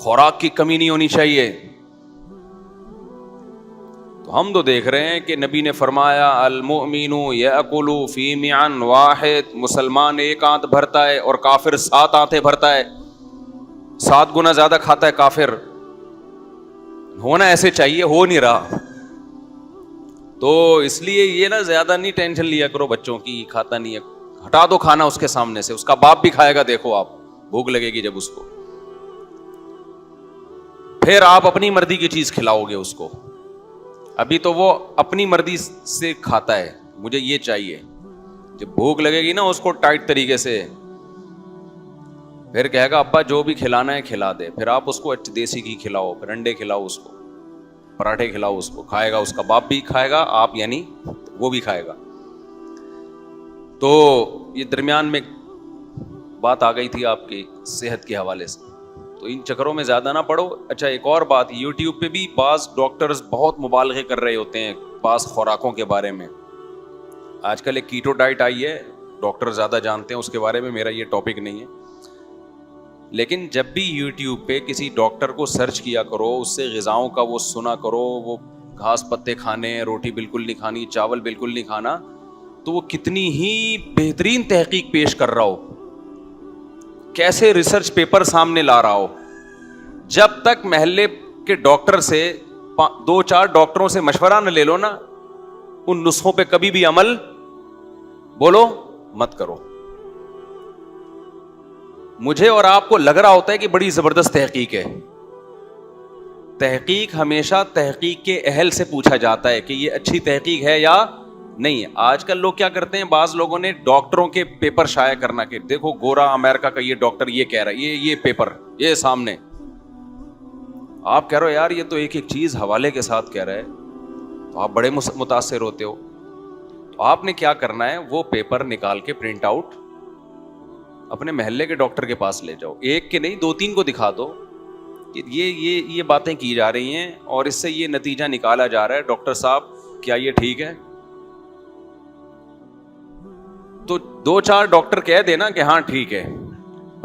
خوراک کی کمی نہیں ہونی چاہیے. تو ہم تو دیکھ رہے ہیں کہ نبی نے فرمایا المؤمن یأکل فی معن واحد، مسلمان ایک آنت بھرتا ہے اور کافر 7 آنتیں بھرتا ہے، 7 گنا زیادہ کھاتا ہے کافر. ہونا ایسے چاہیے، ہو نہیں رہا. تو اس لیے یہ نا زیادہ نہیں ٹینشن لیا کرو بچوں کی، کھاتا نہیں ہے، ہٹا دو کھانا اس کے سامنے سے. اس کا باپ بھی کھائے گا، دیکھو آپ بھوک لگے گی جب اس کو، پھر آپ اپنی مرضی کی چیز کھلاؤ گے اس کو. ابھی تو وہ اپنی مرضی سے کھاتا ہے، مجھے یہ چاہیے. جب بھوک لگے گی نا اس کو ٹائٹ طریقے سے، پھر کہے گا ابا جو بھی کھلانا ہے کھلا دے. پھر آپ اس کو دیسی گھی کھلاؤ، پھر انڈے کھلاؤ اس کو، پراٹھے کھلاؤ اس کو، کھائے گا. اس کا باپ بھی کھائے گا، آپ یعنی وہ بھی کھائے گا. تو یہ درمیان میں بات آ گئی تھی آپ کی صحت کے حوالے سے، تو ان چکروں میں زیادہ نہ پڑو. اچھا ایک اور بات، یوٹیوب پہ بھی بعض ڈاکٹرز بہت مبالغے کر رہے ہوتے ہیں بعض خوراکوں کے بارے میں. آج کل ایک کیٹو ڈائٹ آئی ہے، ڈاکٹر زیادہ جانتے ہیں اس کے بارے میں، میرا یہ ٹاپک نہیں ہے. لیکن جب بھی یوٹیوب پہ کسی ڈاکٹر کو سرچ کیا کرو، اس سے غذاؤں کا وہ سنا کرو، وہ گھاس پتے کھانے، روٹی بالکل نہیں کھانی، چاول بالکل نہیں کھانا، تو وہ کتنی ہی بہترین تحقیق پیش کر رہا ہو، کیسے ریسرچ پیپر سامنے لا رہا ہو. جب تک محلے کے ڈاکٹر سے 2-4 ڈاکٹروں سے مشورہ نہ لے لو نا، ان نسخوں پہ کبھی بھی عمل بولو مت کرو. مجھے اور آپ کو لگ رہا ہوتا ہے کہ بڑی زبردست تحقیق ہے. تحقیق ہمیشہ تحقیق کے اہل سے پوچھا جاتا ہے کہ یہ اچھی تحقیق ہے یا نہیں ہے. آج کل لوگ کیا کرتے ہیں، بعض لوگوں نے ڈاکٹروں کے پیپر شائع کرنا کہ دیکھو گورا امریکہ کا یہ ڈاکٹر یہ کہہ رہا ہے، یہ پیپر یہ سامنے. آپ کہہ رہے ہو یار یہ تو ایک ایک چیز حوالے کے ساتھ کہہ رہا ہے، تو آپ بڑے متاثر ہوتے ہو. تو آپ نے کیا کرنا ہے، وہ پیپر نکال کے پرنٹ آؤٹ اپنے محلے کے ڈاکٹر کے پاس لے جاؤ، ایک کے نہیں 2-3 کو دکھا دو کہ یہ باتیں کی جا رہی ہیں اور اس سے یہ نتیجہ نکالا جا رہا ہے، ڈاکٹر صاحب کیا یہ ٹھیک ہے؟ تو 2-4 ڈاکٹر کہہ دینا کہ ہاں ٹھیک ہے،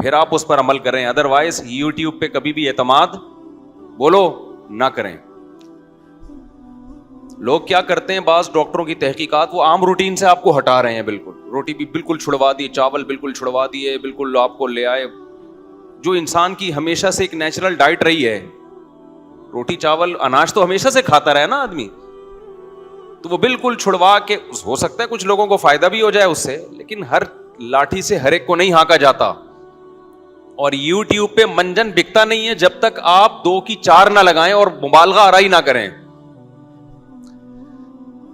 پھر آپ اس پر عمل کریں. ادروائز یوٹیوب پہ کبھی بھی اعتماد بولو نہ کریں. لوگ کیا کرتے ہیں، بعض ڈاکٹروں کی تحقیقات وہ عام روٹین سے آپ کو ہٹا رہے ہیں. بالکل روٹی بھی بالکل چھڑوا دی، چاول بالکل چھڑوا دیے، بالکل آپ کو لے آئے جو انسان کی ہمیشہ سے ایک نیچرل ڈائٹ رہی ہے. روٹی چاول اناج تو ہمیشہ سے کھاتا رہا نا آدمی، تو وہ بالکل چھڑوا کے، ہو سکتا ہے کچھ لوگوں کو فائدہ بھی ہو جائے اس سے، لیکن ہر لاٹھی سے ہر ایک کو نہیں ہانکا جاتا. اور یوٹیوب پہ منجن بکتا نہیں ہے جب تک آپ 2 کی 4 نہ لگائیں اور مبالغہ آرائی نہ کریں.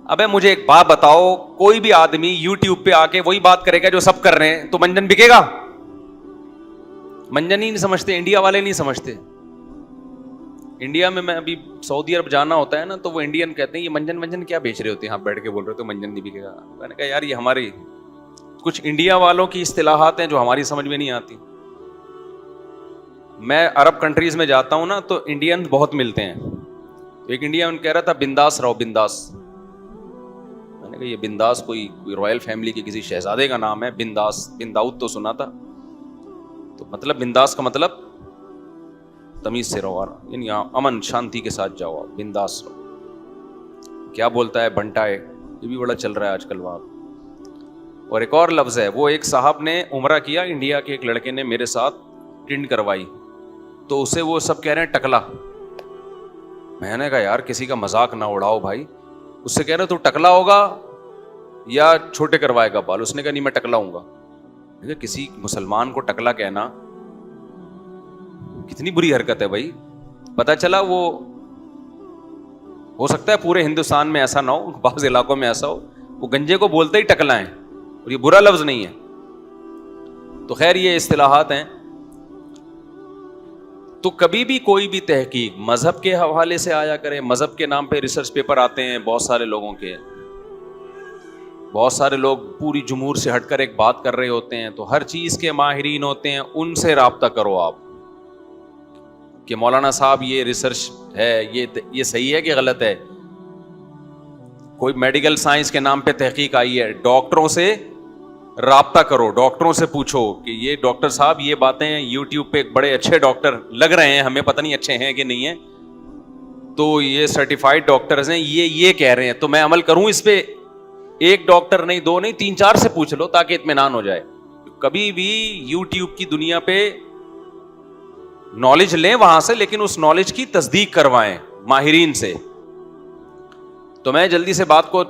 ابے مجھے ایک بات بتاؤ، کوئی بھی آدمی یوٹیوب پہ آ کے وہی بات کرے گا جو سب کر رہے ہیں تو منجن بکے گا؟ منجن ہی نہیں سمجھتے، انڈیا والے نہیں سمجھتے. انڈیا میں ابھی سعودی عرب جانا ہوتا ہے نا، تو وہ انڈین کہتے ہیں یہ منجن کیا بیچ رہے ہوتے ہیں، آپ بیٹھ کے بول رہے ہو تو منجن نہیں بکے گا. میں نے کہا یار یہ ہماری کچھ انڈیا والوں کی اصطلاحات ہیں جو ہماری سمجھ میں نہیں آتی. میں عرب کنٹریز میں جاتا ہوں نا تو انڈین بہت ملتے ہیں. ایک انڈین کہہ رہا تھا بنداس رہو، بنداس. میں نے کہا یہ بنداس کوئی رائل فیملی کے کسی شہزادے کا نام ہے، بنداس، بنداؤت تو سنا تھا. تو مطلب بنداس کا مطلب تمیز سے رہو، یعنی امن شانتی کے ساتھ جاؤ، بنداس رہو. کیا بولتا ہے بنٹا ہے، یہ بھی بڑا چل رہا ہے آج کل وہاں. اور ایک اور لفظ ہے، وہ ایک صاحب نے عمرہ کیا، انڈیا کے ایک لڑکے نے میرے ساتھ ٹنڈ کروائی، تو اسے وہ سب کہہ رہے ہیں ٹکلا. میں نے کہا یار کسی کا مذاق نہ اڑاؤ بھائی. اس سے کہہ رہے تو ٹکلا ہوگا یا چھوٹے کروائے گا بال؟ اس نے کہا نہیں میں ٹکلا ہوں گا. کسی مسلمان کو ٹکلا کہنا کتنی بری حرکت ہے بھائی. پتہ چلا وہ ہو سکتا ہے پورے ہندوستان میں ایسا نہ ہو، بعض علاقوں میں ایسا ہو، وہ گنجے کو بولتے ہی ٹکلا ہے، اور یہ برا لفظ نہیں ہے. تو خیر یہ اصطلاحات ہیں. تو کبھی بھی کوئی بھی تحقیق مذہب کے حوالے سے آیا کرے. مذہب کے نام پہ ریسرچ پیپر آتے ہیں بہت سارے لوگوں کے، بہت سارے لوگ پوری جمہور سے ہٹ کر ایک بات کر رہے ہوتے ہیں، تو ہر چیز کے ماہرین ہوتے ہیں، ان سے رابطہ کرو آپ کہ مولانا صاحب یہ ریسرچ ہے، یہ صحیح ہے کہ غلط ہے. کوئی میڈیکل سائنس کے نام پہ تحقیق آئی ہے، ڈاکٹروں سے رابطہ کرو, ڈاکٹروں سے پوچھو کہ یہ ڈاکٹر صاحب یہ باتیں یوٹیوب پہ بڑے اچھے ڈاکٹر لگ رہے ہیں, ہمیں پتہ نہیں اچھے ہیں کہ نہیں ہیں, تو یہ سرٹیفائڈ ڈاکٹرز ہیں, یہ کہہ رہے ہیں, تو میں عمل کروں اس پہ. ایک ڈاکٹر نہیں, دو نہیں, 3-4 سے پوچھ لو تاکہ اطمینان ہو جائے. کبھی بھی یوٹیوب کی دنیا پہ نالج لیں وہاں سے, لیکن اس نالج کی تصدیق کروائیں ماہرین سے. تو میں جلدی سے بات کو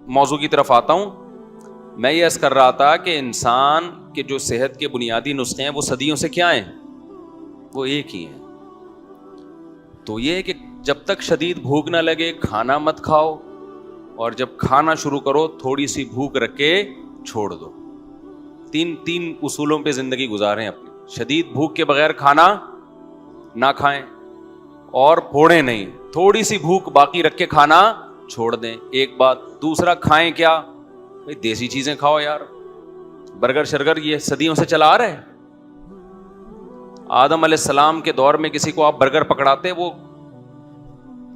موضوع کی طرف آتا ہوں. میں یہ عرض کر رہا تھا کہ انسان کے جو صحت کے بنیادی نسخے ہیں وہ صدیوں سے کیا ہیں, وہ ایک ہی ہیں. تو یہ ہے کہ جب تک شدید بھوک نہ لگے کھانا مت کھاؤ, اور جب کھانا شروع کرو تھوڑی سی بھوک رکھ کے چھوڑ دو. تین اصولوں پہ زندگی گزاریں اپنی. شدید بھوک کے بغیر کھانا نہ کھائیں, اور پھوڑیں نہیں, تھوڑی سی بھوک باقی رکھ کے کھانا چھوڑ دیں. ایک بات. دوسرا, کھائیں کیا بھائی, دیسی چیزیں کھاؤ یار. برگر شرگر یہ صدیوں سے چلا آ رہا ہے. آدم علیہ السلام کے دور میں کسی کو آپ برگر پکڑاتے وہ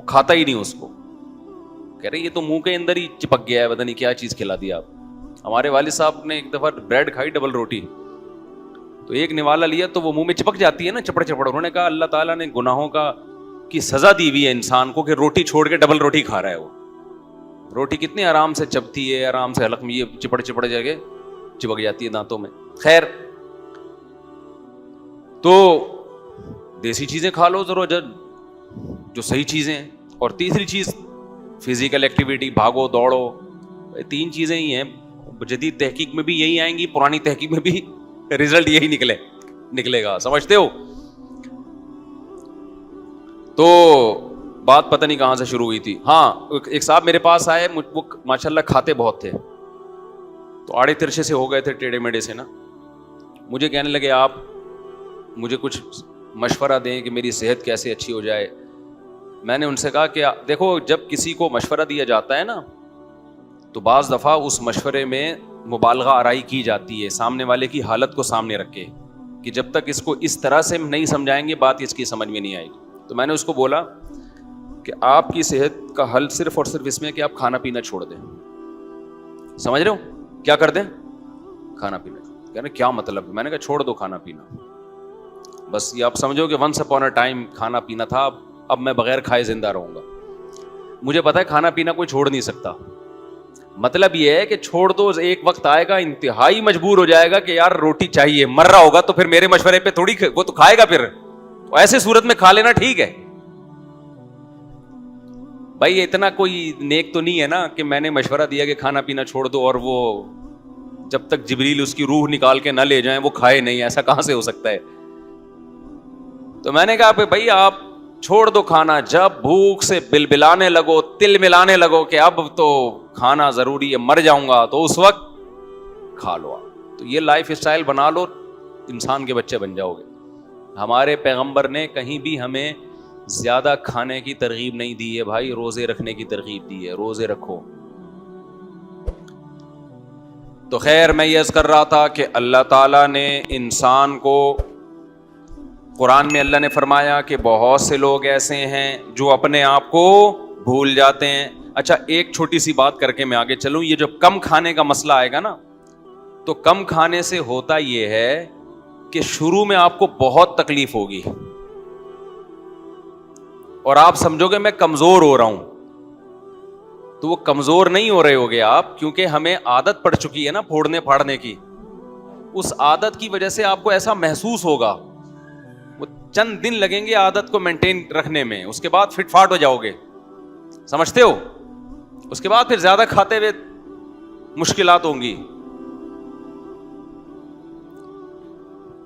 کھاتا ہی نہیں اس کو, کہہ رہے یہ تو منہ کے اندر ہی چپک گیا ہے, پتہ نہیں کیا چیز کھلا دیا آپ. ہمارے والد صاحب نے ایک دفعہ بریڈ کھائی, ڈبل روٹی, تو ایک نوالا لیا تو وہ منہ میں چپک جاتی ہے نا, چپڑ چپڑ. انہوں نے کہا اللہ تعالیٰ نے گناہوں کی سزا دی ہوئی ہے انسان کو کہ روٹی چھوڑ کے ڈبل روٹی کھا رہا ہے. وہ روٹی کتنی آرام سے چبتی ہے, آرام سے حلق میں یہ چپڑ چپڑ جگہ چپک جاتی ہے دانتوں میں. خیر, تو دیسی چیزیں کھا لو ضرور جو صحیح چیزیں ہیں. اور تیسری چیز فزیکل ایکٹیویٹی, بھاگو دوڑو. 3 چیزیں ہی ہیں, جدید تحقیق میں بھی یہی آئیں گی, پرانی تحقیق میں بھی رزلٹ یہی نکلے گا, سمجھتے ہو. تو بات پتہ نہیں کہاں سے شروع ہوئی تھی. ہاں, ایک صاحب میرے پاس آئے, وہ ماشاءاللہ کھاتے بہت تھے, تو آڑے ترچے سے ہو گئے تھے, ٹیڑے میڑے سے نا. مجھے کہنے لگے آپ مجھے کچھ مشورہ دیں کہ میری صحت کیسے اچھی ہو جائے. میں نے ان سے کہا کہ دیکھو, جب کسی کو مشورہ دیا جاتا ہے نا, تو بعض دفعہ اس مشورے میں مبالغہ آرائی کی جاتی ہے, سامنے والے کی حالت کو سامنے رکھ کے, کہ جب تک اس کو اس طرح سے نہیں سمجھائیں گے بات اس کی سمجھ میں نہیں آئے گی. تو میں نے اس کو بولا کہ آپ کی صحت کا حل صرف اور صرف اس میں کہ آپ کھانا پینا چھوڑ دیں. سمجھ رہے ہو, کیا کر دیں, کھانا پینا. کہنا کیا مطلب؟ میں نے کہا چھوڑ دو کھانا پینا, بس یہ آپ سمجھو کہ ونس اپون اے ٹائم کھانا پینا تھا, اب میں بغیر کھائے زندہ رہوں گا. مجھے پتا ہے کھانا پینا کوئی چھوڑ نہیں سکتا. مطلب یہ ہے کہ چھوڑ دو, ایک وقت آئے گا انتہائی مجبور ہو جائے گا کہ یار روٹی چاہیے, مر رہا ہوگا, تو پھر میرے مشورے پہ تھوڑی وہ تو کھائے گا. پھر ایسے صورت میں کھا لینا ٹھیک ہے بھائی. اتنا کوئی نیک تو نہیں ہے نا کہ میں نے مشورہ دیا کہ کھانا پینا چھوڑ دو اور وہ جب تک جبریل اس کی روح نکال کے نہ لے جائیں وہ کھائے نہیں. ایسا کہاں سے ہو سکتا ہے؟ تو میں نے کہا بھائی آپ چھوڑ دو کھانا, جب بھوک سے بلبلانے لگو, تل ملانے لگو کہ اب تو کھانا ضروری ہے, مر جاؤں گا, تو اس وقت کھا لو. تو یہ لائف اسٹائل بنا لو, انسان کے بچے بن جاؤ گے. ہمارے پیغمبر نے کہیں بھی ہمیں زیادہ کھانے کی ترغیب نہیں دی ہے بھائی, روزے رکھنے کی ترغیب دی ہے, روزے رکھو. تو خیر, میں یہ عرض کر رہا تھا کہ اللہ تعالیٰ نے انسان کو قرآن میں اللہ نے فرمایا کہ بہت سے لوگ ایسے ہیں جو اپنے آپ کو بھول جاتے ہیں. اچھا, ایک چھوٹی سی بات کر کے میں آگے چلوں. یہ جو کم کھانے کا مسئلہ آئے گا نا, تو کم کھانے سے ہوتا یہ ہے کہ شروع میں آپ کو بہت تکلیف ہوگی اور آپ سمجھو گے میں کمزور ہو رہا ہوں. تو وہ کمزور نہیں ہو رہے ہوگے آپ, کیونکہ ہمیں عادت پڑ چکی ہے نا پھوڑنے پھاڑنے کی. اس عادت کی وجہ سے آپ کو ایسا محسوس ہوگا. وہ چند دن لگیں گے عادت کو مینٹین رکھنے میں, اس کے بعد فٹ فاٹ ہو جاؤ گے, سمجھتے ہو. اس کے بعد پھر زیادہ کھاتے ہوئے مشکلات ہوں گی,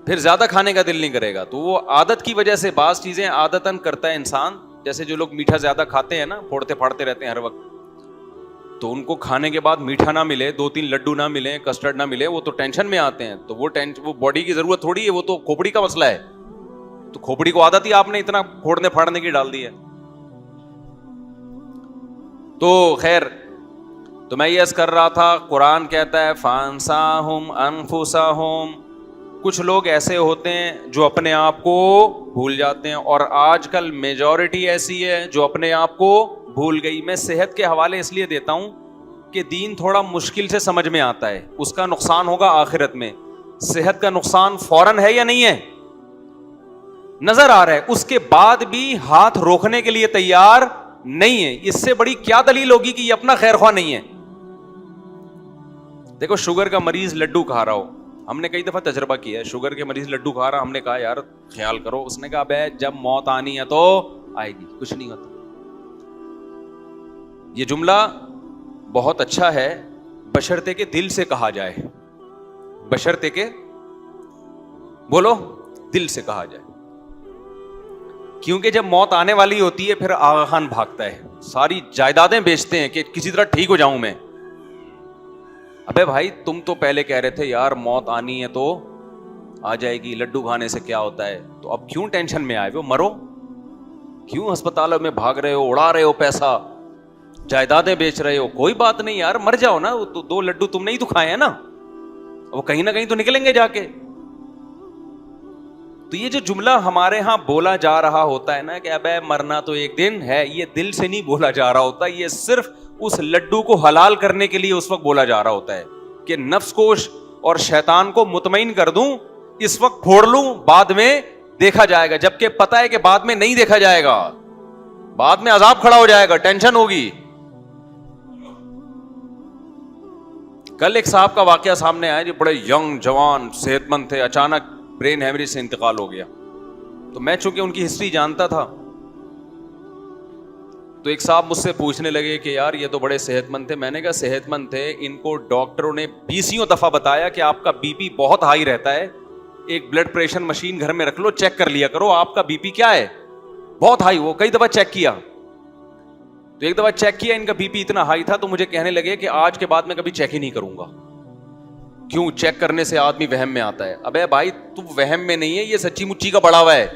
پھر زیادہ کھانے کا دل نہیں کرے گا. تو وہ عادت کی وجہ سے بعض چیزیں عادتاً کرتا ہے انسان. جیسے جو لوگ میٹھا زیادہ کھاتے ہیں نا, پھوڑتے پھاڑتے رہتے ہیں ہر وقت, تو ان کو کھانے کے بعد میٹھا نہ ملے, 2-3 لڈو نہ ملے, کسٹرڈ نہ ملے, وہ تو ٹینشن میں آتے ہیں. تو وہ باڈی کی ضرورت تھوڑی ہے, وہ تو کھوپڑی کا مسئلہ ہے. تو کھوپڑی کو عادت ہی آپ نے اتنا پھوڑنے پھاڑنے کی ڈال دی ہے. تو خیر, تو میں یہ عرض کر رہا تھا, قرآن کہتا ہے فانساہم انفسہم, کچھ لوگ ایسے ہوتے ہیں جو اپنے آپ کو بھول جاتے ہیں, اور آج کل میجورٹی ایسی ہے جو اپنے آپ کو بھول گئی. میں صحت کے حوالے اس لیے دیتا ہوں کہ دین تھوڑا مشکل سے سمجھ میں آتا ہے, اس کا نقصان ہوگا آخرت میں. صحت کا نقصان فوراً ہے یا نہیں ہے؟ نظر آ رہا ہے, اس کے بعد بھی ہاتھ روکنے کے لیے تیار نہیں ہے. اس سے بڑی کیا دلیل ہوگی کہ یہ اپنا خیر خواہ نہیں ہے؟ دیکھو شوگر کا مریض لڈو کھا رہا ہو, ہم نے کئی دفعہ تجربہ کیا ہے, شوگر کے مریض لڈو کھا رہا, ہم نے کہا یار خیال کرو, اس نے کہا بے جب موت آنی ہے تو آئے گی, کچھ نہیں ہوتا. یہ جملہ بہت اچھا ہے بشرطے کہ دل سے کہا جائے, بشرطے کہ بولو دل سے کہا جائے. کیونکہ جب موت آنے والی ہوتی ہے پھر آغا خان بھاگتا ہے, ساری جائیدادیں بیچتے ہیں کہ کسی طرح ٹھیک ہو جاؤں میں. ابے بھائی تم تو پہلے کہہ رہے تھے یار موت آنی ہے تو آ جائے گی, لڈو کھانے سے کیا ہوتا ہے, تو اب کیوں ٹینشن میں آئے ہو, مرو, کیوں ہسپتالوں میں بھاگ رہے ہو, اڑا رہے ہو پیسہ, جائیدادیں بیچ رہے ہو, کوئی بات نہیں یار مر جاؤ نا, تو 2 لڈو تم نے ہی تو کھائے ہیں نا, وہ کہیں نہ کہیں تو نکلیں گے جا کے. تو یہ جو جملہ ہمارے ہاں بولا جا رہا ہوتا ہے نا کہ ابے مرنا تو ایک دن ہے, یہ دل سے نہیں بولا جا رہا ہوتا, یہ صرف اس لڈو کو حلال کرنے کے لیے اس وقت بولا جا رہا ہوتا ہے کہ نفس کو اور شیطان کو مطمئن کر دوں, اس وقت پھوڑ لوں, بعد میں دیکھا جائے گا. جبکہ پتہ ہے کہ بعد میں نہیں دیکھا جائے گا, بعد میں عذاب کھڑا ہو جائے گا, ٹینشن ہوگی. کل ایک صاحب کا واقعہ سامنے آیا جو بڑے ینگ جوان صحت مند تھے, اچانک برین ہیمریج سے انتقال ہو گیا. تو میں چونکہ ان کی ہسٹری جانتا تھا تو ایک صاحب مجھ سے پوچھنے لگے کہ یار یہ تو بڑے صحت مند تھے. میں نے کہا صحت مند تھے, ان کو ڈاکٹروں نے 20 دفعہ بتایا کہ آپ کا بی پی بہت ہائی رہتا ہے, ایک بلڈ پریشر مشین گھر میں رکھ لو, چیک کر لیا کرو آپ کا بی پی کیا ہے, بہت ہائی. وہ کئی دفعہ چیک کیا, تو ایک دفعہ چیک کیا ان کا بی پی اتنا ہائی تھا, تو مجھے کہنے لگے کہ آج کے بعد میں کبھی چیک ہی نہیں کروں گا. کیوں؟ چیک کرنے سے آدمی وہم میں آتا ہے. ابے بھائی تو وہم میں نہیں ہے, یہ سچی مچی کا بڑا ہوا ہے.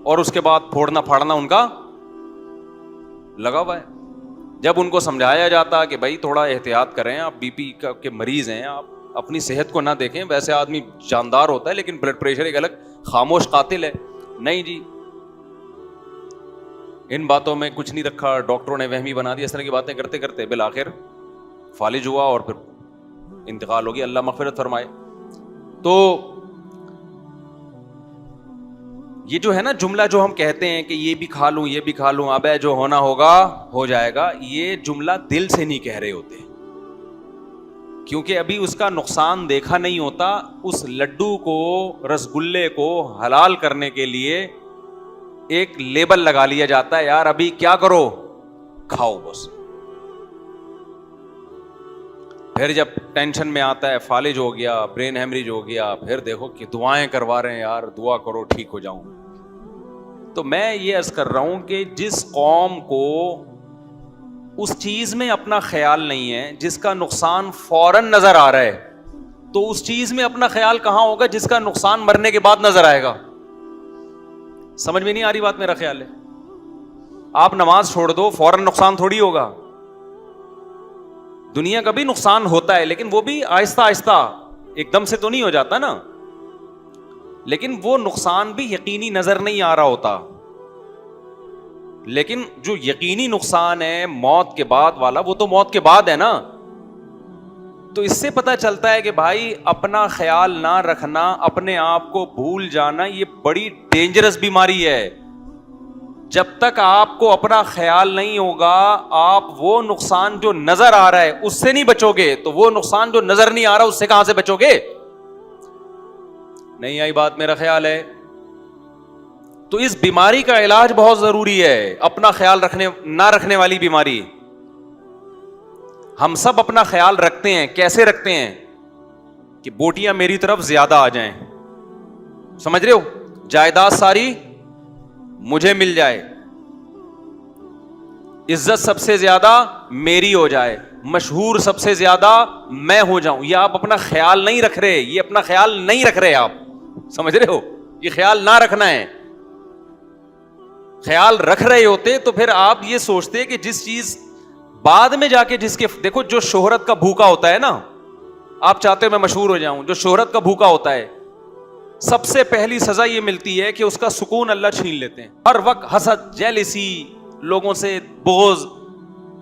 اور اس کے بعد پھوڑنا پھاڑنا ان کا لگا ہوا ہے. جب ان کو سمجھایا جاتا کہ بھائی تھوڑا احتیاط کریں, آپ بی پی کے مریض ہیں, آپ اپنی صحت کو نہ دیکھیں, ویسے آدمی جاندار ہوتا ہے لیکن بلڈ پریشر ایک الگ خاموش قاتل ہے. نہیں جی, ان باتوں میں کچھ نہیں رکھا, ڈاکٹروں نے وہمی بنا دیا. اس طرح کی باتیں کرتے کرتے بالآخر فالج ہوا اور پھر انتقال ہو گیا, اللہ مغفرت فرمائے. تو یہ جو ہے نا جملہ جو ہم کہتے ہیں کہ یہ بھی کھا لوں یہ بھی کھا لوں, ابے جو ہونا ہوگا ہو جائے گا, یہ جملہ دل سے نہیں کہہ رہے ہوتے, کیونکہ ابھی اس کا نقصان دیکھا نہیں ہوتا. اس لڈو کو, رسگلے کو حلال کرنے کے لیے ایک لیبل لگا لیا جاتا ہے, یار ابھی کیا کرو, کھاؤ بس. پھر جب ٹینشن میں آتا ہے, فالج ہو گیا, برین ہیمریج ہو گیا, پھر دیکھو کہ دعائیں کروا رہے ہیں, یار دعا کرو ٹھیک ہو جاؤں. تو میں یہ عرض کر رہا ہوں کہ جس قوم کو اس چیز میں اپنا خیال نہیں ہے جس کا نقصان فوراً نظر آ رہا ہے, تو اس چیز میں اپنا خیال کہاں ہوگا جس کا نقصان مرنے کے بعد نظر آئے گا. سمجھ میں نہیں آ رہی بات؟ میرا خیال ہے آپ نماز چھوڑ دو, فوراً نقصان تھوڑی ہوگا. دنیا کا بھی نقصان ہوتا ہے لیکن وہ بھی آہستہ آہستہ, ایک دم سے تو نہیں ہو جاتا نا, لیکن وہ نقصان بھی یقینی نظر نہیں آ رہا ہوتا. لیکن جو یقینی نقصان ہے موت کے بعد والا, وہ تو موت کے بعد ہے نا. تو اس سے پتہ چلتا ہے کہ بھائی اپنا خیال نہ رکھنا, اپنے آپ کو بھول جانا, یہ بڑی ڈینجرس بیماری ہے. جب تک آپ کو اپنا خیال نہیں ہوگا, آپ وہ نقصان جو نظر آ رہا ہے اس سے نہیں بچو گے, تو وہ نقصان جو نظر نہیں آ رہا اس سے کہاں سے بچو گے؟ نہیں آئی بات؟ میرا خیال ہے تو اس بیماری کا علاج بہت ضروری ہے, اپنا خیال نہ رکھنے والی بیماری. ہم سب اپنا خیال رکھتے ہیں, کیسے رکھتے ہیں کہ بوٹیاں میری طرف زیادہ آ جائیں, سمجھ رہے ہو, جائیداد ساری مجھے مل جائے, عزت سب سے زیادہ میری ہو جائے, مشہور سب سے زیادہ میں ہو جاؤں. یہ آپ اپنا خیال نہیں رکھ رہے, یہ اپنا خیال نہیں رکھ رہے, آپ سمجھ رہے ہو, یہ خیال نہ رکھنا ہے. خیال رکھ رہے ہوتے تو پھر آپ یہ سوچتے کہ جس چیز بعد میں جا کے جس کے, دیکھو جو شہرت کا بھوکا ہوتا ہے نا, آپ چاہتے ہو میں مشہور ہو جاؤں, جو شہرت کا بھوکا ہوتا ہے سب سے پہلی سزا یہ ملتی ہے کہ اس کا سکون اللہ چھین لیتے ہیں. ہر وقت حسد, جیلسی, لوگوں سے بغض,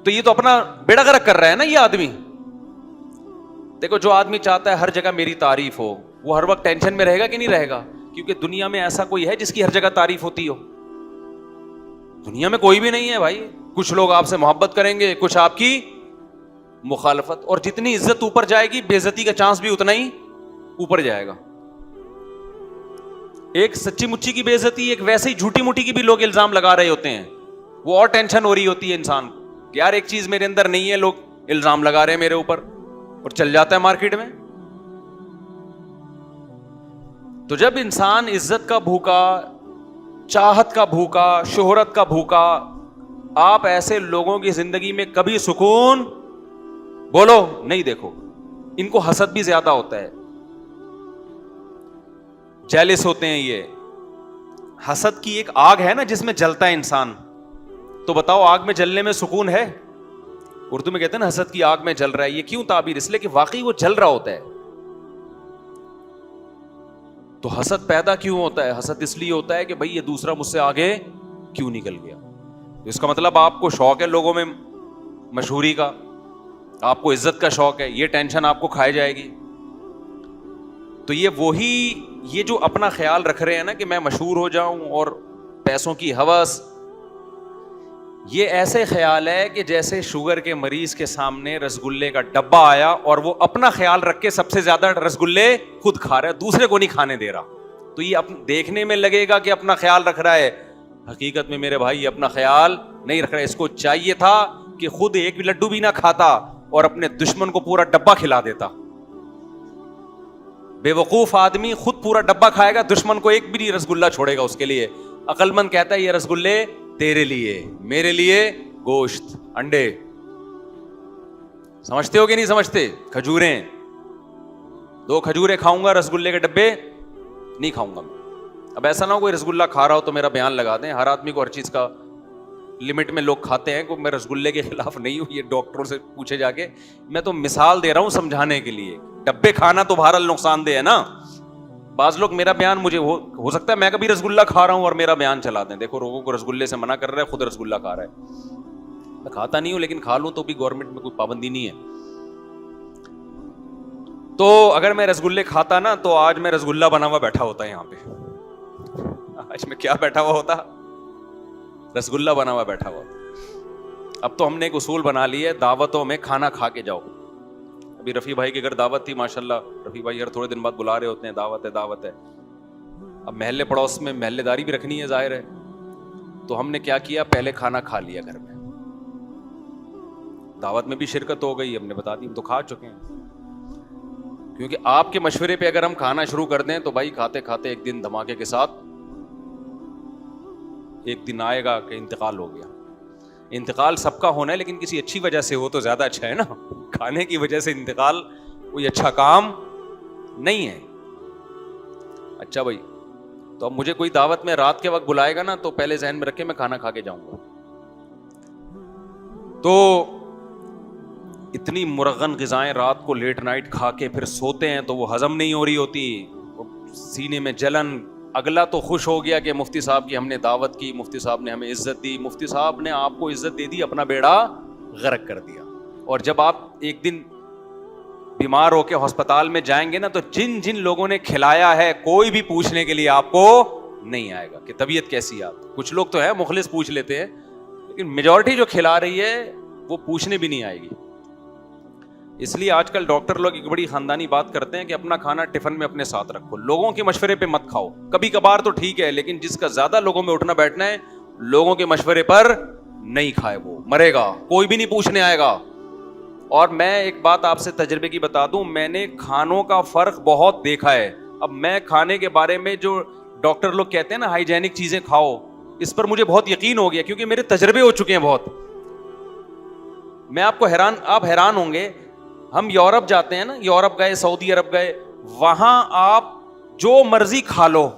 تو یہ تو اپنا بیڑا غرق کر رہا ہے نا یہ آدمی. دیکھو جو آدمی چاہتا ہے ہر جگہ میری تعریف ہو, وہ ہر وقت ٹینشن میں رہے گا کہ نہیں رہے گا؟ کیونکہ دنیا میں ایسا کوئی ہے جس کی ہر جگہ تعریف ہوتی ہو؟ دنیا میں کوئی بھی نہیں ہے بھائی. کچھ لوگ آپ سے محبت کریں گے, کچھ آپ کی مخالفت, اور جتنی عزت اوپر جائے گی بے عزتی کا چانس بھی اتنا ہی اوپر جائے گا. ایک سچی مچی کی بے عزتی, ایک ویسے ہی جھوٹی موٹی کی بھی لوگ الزام لگا رہے ہوتے ہیں, وہ اور ٹینشن ہو رہی ہوتی ہے انسان کو, یار ایک چیز میرے اندر نہیں ہے, لوگ الزام لگا رہے ہیں میرے اوپر, اور چل جاتا ہے مارکیٹ میں. تو جب انسان عزت کا بھوکا, چاہت کا بھوکا, شہرت کا بھوکا, آپ ایسے لوگوں کی زندگی میں کبھی سکون بولو نہیں دیکھو. ان کو حسد بھی زیادہ ہوتا ہے, جیلس ہوتے ہیں یہ. حسد کی ایک آگ ہے نا جس میں جلتا ہے انسان, تو بتاؤ آگ میں جلنے میں سکون ہے؟ اردو میں کہتے ہیں نا حسد کی آگ میں جل رہا ہے. یہ کیوں تعبیر؟ اس لیے کہ واقعی وہ جل رہا ہوتا ہے. تو حسد پیدا کیوں ہوتا ہے؟ حسد اس لیے ہوتا ہے کہ بھئی یہ دوسرا مجھ سے آگے کیوں نکل گیا. اس کا مطلب آپ کو شوق ہے لوگوں میں مشہوری کا, آپ کو عزت کا شوق ہے, یہ ٹینشن آپ کو کھائے جائے گی. تو یہ جو اپنا خیال رکھ رہے ہیں نا کہ میں مشہور ہو جاؤں اور پیسوں کی ہوس, یہ ایسے خیال ہے کہ جیسے شوگر کے مریض کے سامنے رسگلے کا ڈبہ آیا اور وہ اپنا خیال رکھ کے سب سے زیادہ رسگلے خود کھا رہا ہے, دوسرے کو نہیں کھانے دے رہا. تو یہ دیکھنے میں لگے گا کہ اپنا خیال رکھ رہا ہے, حقیقت میں میرے بھائی اپنا خیال نہیں رکھ رہا ہے. اس کو چاہیے تھا کہ خود ایک بھی لڈو بھی نہ کھاتا اور اپنے دشمن کو پورا ڈبہ کھلا دیتا. بے وقوف آدمی خود پورا ڈبہ کھائے گا, دشمن کو ایک بھی نہیں رسگلہ چھوڑے گا اس کے لیے. عقل مند کہتا ہے یہ رسگلے تیرے لیے, میرے لیے گوشت, انڈے. سمجھتے ہو کہ نہیں سمجھتے؟ کھجوریں, 2 کھجوریں کھاؤں گا, رسگلے کے ڈبے نہیں کھاؤں گا میں. اب ایسا نہ ہو کوئی رسگلہ کھا رہا ہو تو میرا بیان لگا دیں. ہر آدمی کو ہر چیز کا لمٹ میں لوگ کھاتے ہیں, کو میں رسگلے کے خلاف نہیں ہوں, یہ ڈاکٹروں سے پوچھے جا کے. میں تو مثال دے رہا ہوں سمجھانے کے لیے. ڈبے کھانا تو بہرحال نقصان دہ ہے نا. بعض لوگ میرا بیان مجھے ہو سکتا ہے میں کبھی رسگلہ کھا رہا ہوں اور میرا بیان چلا دیں, دیکھو لوگوں کو رسگلے سے منع کر رہا ہے, خود رسگلہ کھا رہا ہے. میں کھاتا نہیں ہوں لیکن کھا لوں تو بھی گورنمنٹ میں کوئی پابندی نہیں ہے. تو اگر میں رسگلے کھاتا نا تو آج میں رسگلہ بنا ہوا بیٹھا ہوتا ہے یہاں پہ. آج میں کیا بیٹھا ہوا ہوتا؟ رسگلہ بنا ہوا بیٹھا ہوا. اب تو ہم نے ایک اصول بنا لی ہے, دعوتوں میں کھانا کھا کے جاؤ. ابھی رفیع بھائی کے گھر دعوت تھی, ماشاءاللہ رفیع بھائی ہر تھوڑے دن بعد بلا رہے ہوتے ہیں, دعوت ہے دعوت ہے. اب محلے پڑوس میں محلے داری بھی رکھنی ہے ظاہر ہے, تو ہم نے کیا کیا, پہلے کھانا کھا لیا گھر میں. دعوت میں بھی شرکت ہو گئی, ہم نے بتا دی ہم تو کھا چکے ہیں. کیونکہ آپ کے مشورے پہ اگر ہم کھانا شروع کر دیں تو بھائی کھاتے کھاتے ایک دن دھماکے کے ساتھ ایک دن آئے گا کہ انتقال ہو گیا. انتقال سب کا ہونا ہے لیکن کسی اچھی وجہ سے ہو تو زیادہ اچھا ہے نا. کھانے کی وجہ سے انتقال کوئی اچھا کام نہیں ہے. اچھا بھائی, تو اب مجھے کوئی دعوت میں رات کے وقت بلائے گا نا تو پہلے ذہن میں رکھے میں کھانا کھا کے جاؤں گا. تو اتنی مرغن غذائیں رات کو لیٹ نائٹ کھا کے پھر سوتے ہیں تو وہ ہضم نہیں ہو رہی ہوتی, سینے میں جلن. اگلا تو خوش ہو گیا کہ مفتی صاحب کی ہم نے دعوت کی, مفتی صاحب نے ہمیں عزت دی, مفتی صاحب نے آپ کو عزت دے دی, اپنا بیڑا غرق کر دیا. اور جب آپ ایک دن بیمار ہو کے ہسپتال میں جائیں گے نا تو جن جن لوگوں نے کھلایا ہے کوئی بھی پوچھنے کے لیے آپ کو نہیں آئے گا کہ طبیعت کیسی ہے. آپ کچھ لوگ تو ہے مخلص پوچھ لیتے ہیں, لیکن میجورٹی جو کھلا رہی ہے وہ پوچھنے بھی نہیں آئے گی. اس لیے آج کل ڈاکٹر لوگ ایک بڑی خاندانی بات کرتے ہیں کہ اپنا کھانا ٹفن میں اپنے ساتھ رکھو, لوگوں کے مشورے پہ مت کھاؤ. کبھی کبھار تو ٹھیک ہے, لیکن جس کا زیادہ لوگوں میں اٹھنا بیٹھنا ہے لوگوں کے مشورے پر نہیں کھائے, وہ مرے گا, کوئی بھی نہیں پوچھنے آئے گا. اور میں ایک بات آپ سے تجربے کی بتا دوں, میں نے کھانوں کا فرق بہت دیکھا ہے. اب میں کھانے کے بارے میں جو ڈاکٹر لوگ کہتے ہیں نا ہائیجینک چیزیں کھاؤ, اس پر مجھے بہت یقین ہو گیا کیونکہ میرے تجربے ہو چکے ہیں بہت. میں آپ حیران ہوں گے, ہم یورپ جاتے ہیں نا, یورپ گئے, سعودی عرب گئے, وہاں آپ جو مرضی کھا لو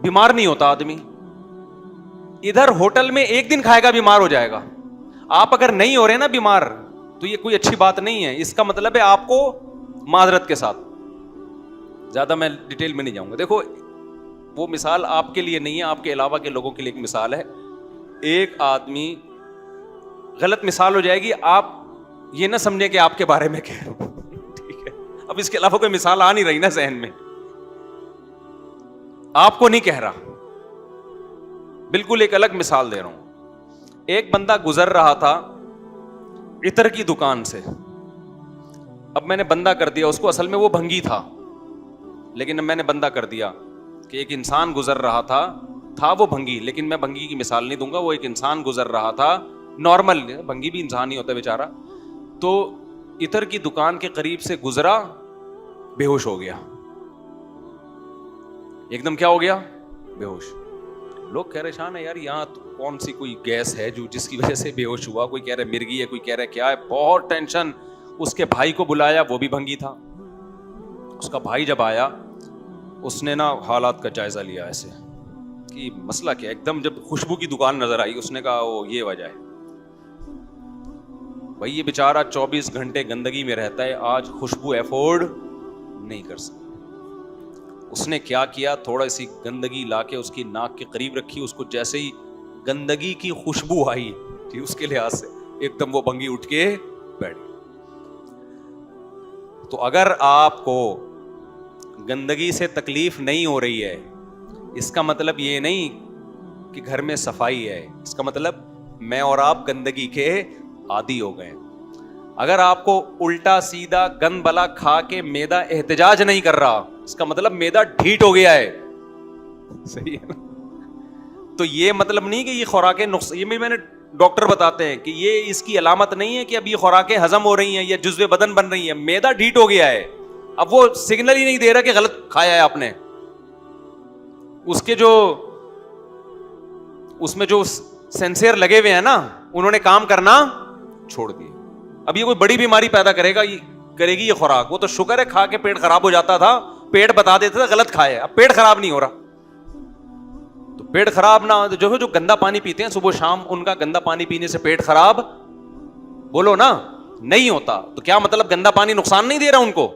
بیمار نہیں ہوتا آدمی. ادھر ہوٹل میں ایک دن کھائے گا بیمار ہو جائے گا. آپ اگر نہیں ہو رہے نا بیمار تو یہ کوئی اچھی بات نہیں ہے. اس کا مطلب ہے آپ کو معذرت کے ساتھ, زیادہ میں ڈیٹیل میں نہیں جاؤں گا. دیکھو وہ مثال آپ کے لیے نہیں ہے, آپ کے علاوہ کے لوگوں کے لیے ایک مثال ہے. ایک آدمی غلط مثال ہو جائے گی, آپ یہ نہ سمجھیں کہ آپ کے بارے میں کہہ رہا ہوں, ٹھیک ہے؟ اب اس کے علاوہ کوئی مثال آ نہیں رہی نا ذہن میں, آپ کو نہیں کہہ رہا, بالکل ایک الگ مثال دے رہا ہوں. ایک بندہ گزر رہا تھا عطر کی دکان سے, اب میں نے بندہ کر دیا اس کو, اصل میں وہ بھنگی تھا لیکن اب میں نے بندہ کر دیا کہ ایک انسان گزر رہا تھا وہ بھنگی, لیکن میں بھنگی کی مثال نہیں دوں گا, وہ ایک انسان گزر رہا تھا نارمل, بھنگی بھی انسان ہی ہوتا ہے بیچارہ, تو عطر کی دکان کے قریب سے گزرا, بے ہوش ہو گیا, ایک دم کیا ہو گیا, بے ہوش. لوگ پریشان ہے, یار یہاں کون سی کوئی گیس ہے جو جس کی وجہ سے بے ہوش ہوا, کوئی کہہ رہے مرگی ہے, کوئی کہہ رہے کیا ہے, بہت ٹینشن. اس کے بھائی کو بلایا, وہ بھی بھنگی تھا. اس کا بھائی جب آیا, اس نے نا حالات کا جائزہ لیا ایسے کہ مسئلہ کیا, ایک دم جب خوشبو کی دکان نظر آئی اس نے کہا وہ یہ وجہ ہے بھائی, یہ بیچارہ 24 گھنٹے گندگی میں رہتا ہے, آج خوشبو افورڈ نہیں کر سکتا. اس نے کیا کیا, تھوڑا سی گندگی لا کے اس کی ناک کے قریب رکھی, اس کو جیسے ہی گندگی کی خوشبو آئی اس کے لحاظ سے ایک دم وہ بھنگی اٹھ کے بیٹھ گئی. تو اگر آپ کو گندگی سے تکلیف نہیں ہو رہی ہے, اس کا مطلب یہ نہیں کہ گھر میں صفائی ہے, اس کا مطلب میں اور آپ گندگی کے عادی ہو گئے. اگر آپ کو الٹا سیدھا گند بلا کھا کے معدہ احتجاج نہیں کر رہا, اس کا مطلب معدہ ڈھیٹ ہو گیا ہے, صحیح ہے نا؟ تو یہ مطلب نہیں کہ یہ خوراکیں نقص, یہ میں نے ڈاکٹر بتاتے ہیں کہ یہ اس کی علامت نہیں ہے کہ اب یہ خوراکیں ہضم ہو رہی ہیں یا جزو بدن بن رہی ہیں, معدہ ڈھیٹ ہو گیا ہے. اب وہ سگنل ہی نہیں دے رہا کہ غلط کھایا ہے آپ نے, اس کے جو اس میں جو سینسر لگے ہوئے ہیں نا, انہوں نے کام کرنا چھوڑ دیا. اب یہ کوئی بڑی بیماری پیدا کرے گی یہ خوراک, وہ تو شکر ہے کھا کے پیٹ خراب ہو جاتا تھا, پیٹ بتا دیتا تھا غلط کھایا, اب پیٹ خراب نہیں ہو رہا. تو پیٹ خراب نہ جو گندا پانی پیتے ہیں صبح شام, ان کا گندا پانی پینے سے پیٹ خراب بولو نا نہیں ہوتا. تو کیا مطلب گندا پانی نقصان نہیں دے رہا, ان کو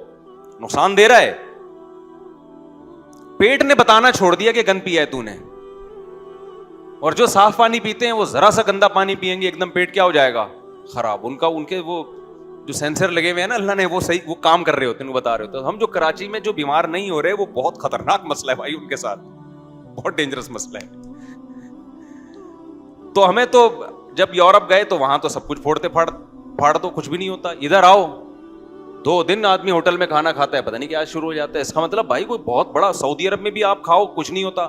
نقصان دے رہا ہے. پیٹ نے بتانا چھوڑ دیا کہ گند پیا ہے تو نے. اور جو صاف پانی پیتے ہیں وہ ذرا سا گندا پانی پیئیں گے ایک دم پیٹ کیا ہو جائے گا, خراب. ان کے وہ جو سینسر لگے ہوئے ہیں نا اللہ نے, وہ صحیح وہ کام کر رہے ہوتے ہیں, وہ بتا رہے ہوتے ہیں. ہم جو کراچی میں جو بیمار نہیں ہو رہے, وہ بہت خطرناک مسئلہ ہے بھائی, ان کے ساتھ بہت ڈینجرس مسئلہ ہے. تو ہمیں تو جب یورپ گئے تو وہاں تو سب کچھ پھوڑتے پھاڑ تو کچھ بھی نہیں ہوتا. ادھر آؤ 2 دن آدمی ہوٹل میں کھانا کھاتا ہے, پتہ نہیں کیا شروع ہو جاتا ہے. اس کا مطلب بھائی کوئی بہت بڑا, سعودی عرب میں بھی آپ کھاؤ کچھ نہیں ہوتا,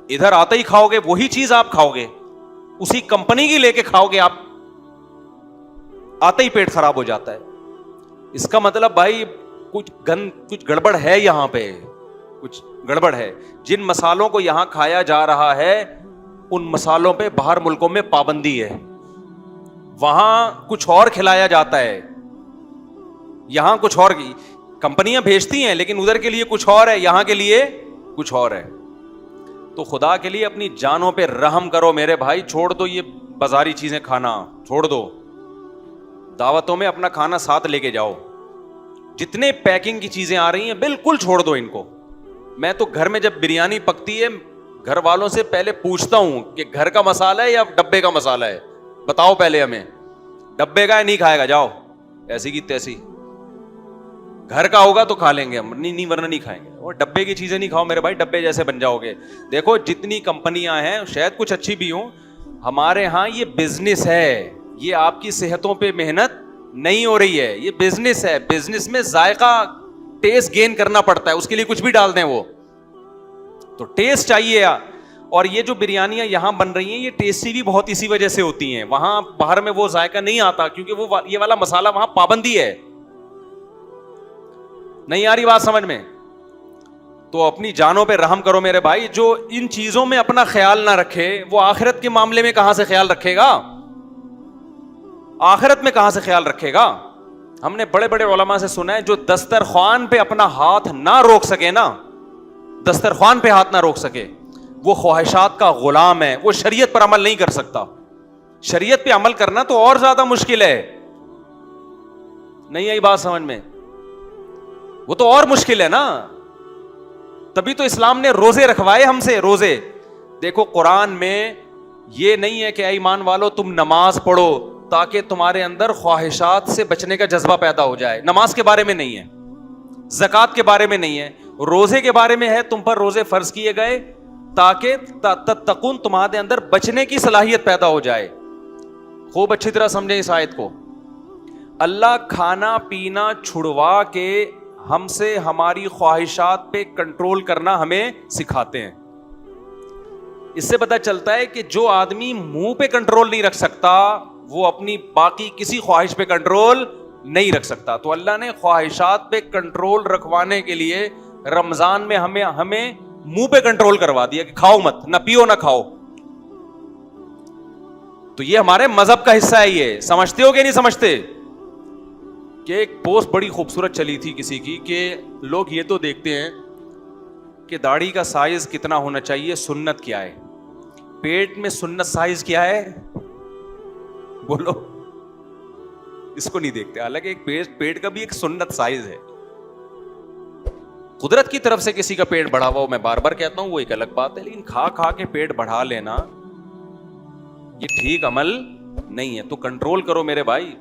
ادھر آتے ہی کھاؤ گے وہی چیز آپ کھاؤ گے, اسی کمپنی کی لے کے کھاؤ گے آپ, آتے ہی پیٹ خراب ہو جاتا ہے. اس کا مطلب بھائی کچھ گڑبڑ ہے, یہاں پہ کچھ گڑبڑ ہے. جن مسالوں کو یہاں کھایا جا رہا ہے ان مسالوں پہ باہر ملکوں میں پابندی ہے, وہاں کچھ اور کھلایا جاتا ہے, یہاں کچھ اور. کمپنیاں بھیجتی ہیں لیکن ادھر کے لیے کچھ اور ہے, یہاں کے لیے کچھ اور ہے. تو خدا کے لیے اپنی جانوں پہ رحم کرو میرے بھائی, چھوڑ دو یہ بازاری چیزیں کھانا, چھوڑ دو. دعوتوں میں اپنا کھانا ساتھ لے کے جاؤ, جتنے پیکنگ کی چیزیں آ رہی ہیں بالکل چھوڑ دو ان کو. میں تو گھر میں جب بریانی پکتی ہے گھر والوں سے پہلے پوچھتا ہوں کہ گھر کا مسالہ ہے یا ڈبے کا مسالہ ہے, بتاؤ پہلے ہمیں, ڈبے کا ہے نہیں کھائے گا جاؤ, ایسی کی تیسی. گھر کا ہوگا تو کھا لیں گے ہم, نہیں ورنہ نہیں کھائیں گے. اور ڈبے کی چیزیں نہیں کھاؤ میرے بھائی, ڈبے جیسے بن جاؤ گے. دیکھو جتنی کمپنیاں ہیں شاید کچھ اچھی بھی ہوں, ہمارے ہاں یہ بزنس ہے, یہ آپ کی صحتوں پہ محنت نہیں ہو رہی ہے, یہ بزنس ہے. بزنس میں ذائقہ ٹیسٹ گین کرنا پڑتا ہے, اس کے لیے کچھ بھی ڈال دیں, وہ تو ٹیسٹ چاہیے. اور یہ جو بریانیاں یہاں بن رہی ہیں یہ ٹیسٹی بھی بہت اسی وجہ سے ہوتی ہیں, وہاں باہر میں وہ ذائقہ نہیں آتا کیونکہ وہ یہ والا مسالہ وہاں پابندی ہے. نہیں آ رہی بات سمجھ میں؟ تو اپنی جانوں پہ رحم کرو میرے بھائی. جو ان چیزوں میں اپنا خیال نہ رکھے وہ آخرت کے معاملے میں کہاں سے خیال رکھے گا, آخرت میں کہاں سے خیال رکھے گا. ہم نے بڑے بڑے علماء سے سنا ہے جو دسترخوان پہ اپنا ہاتھ نہ روک سکے نا, دسترخوان پہ ہاتھ نہ روک سکے, وہ خواہشات کا غلام ہے, وہ شریعت پر عمل نہیں کر سکتا. شریعت پہ عمل کرنا تو اور زیادہ مشکل ہے. نہیں آئی بات سمجھ میں؟ وہ تو اور مشکل ہے نا. تبھی تو اسلام نے روزے رکھوائے ہم سے, روزے. دیکھو قرآن میں یہ نہیں ہے کہ اے ایمان والو تم نماز پڑھو تاکہ تمہارے اندر خواہشات سے بچنے کا جذبہ پیدا ہو جائے. نماز کے بارے میں نہیں ہے, زکوٰۃ کے بارے میں نہیں ہے, روزے کے بارے میں ہے. تم پر روزے فرض کیے گئے تاکہ تتقون, تمہارے اندر بچنے کی صلاحیت پیدا ہو جائے. خوب اچھی طرح سمجھیں اس آیت کو. اللہ کھانا پینا چھڑوا کے ہم سے ہماری خواہشات پہ کنٹرول کرنا ہمیں سکھاتے ہیں. اس سے پتہ چلتا ہے کہ جو آدمی منہ پہ کنٹرول نہیں رکھ سکتا وہ اپنی باقی کسی خواہش پہ کنٹرول نہیں رکھ سکتا. تو اللہ نے خواہشات پہ کنٹرول رکھوانے کے لیے رمضان میں ہمیں منہ پہ کنٹرول کروا دیا کہ کھاؤ مت, نہ پیو نہ کھاؤ. تو یہ ہمارے مذہب کا حصہ ہے. یہ سمجھتے ہو کہ نہیں سمجھتے؟ کہ ایک پوسٹ بڑی خوبصورت چلی تھی کسی کی کہ لوگ یہ تو دیکھتے ہیں کہ داڑھی کا سائز کتنا ہونا چاہیے, سنت کیا ہے, پیٹ میں سنت سائز کیا ہے, بولو. اس کو نہیں دیکھتے. حالانکہ ایک پیٹ کا بھی ایک سنت سائز ہے. قدرت کی طرف سے کسی کا پیٹ بڑھا ہوا, میں بار بار کہتا ہوں, وہ ایک الگ بات ہے. لیکن کھا کھا کے پیٹ بڑھا لینا یہ ٹھیک عمل نہیں ہے. تو کنٹرول کرو میرے بھائی.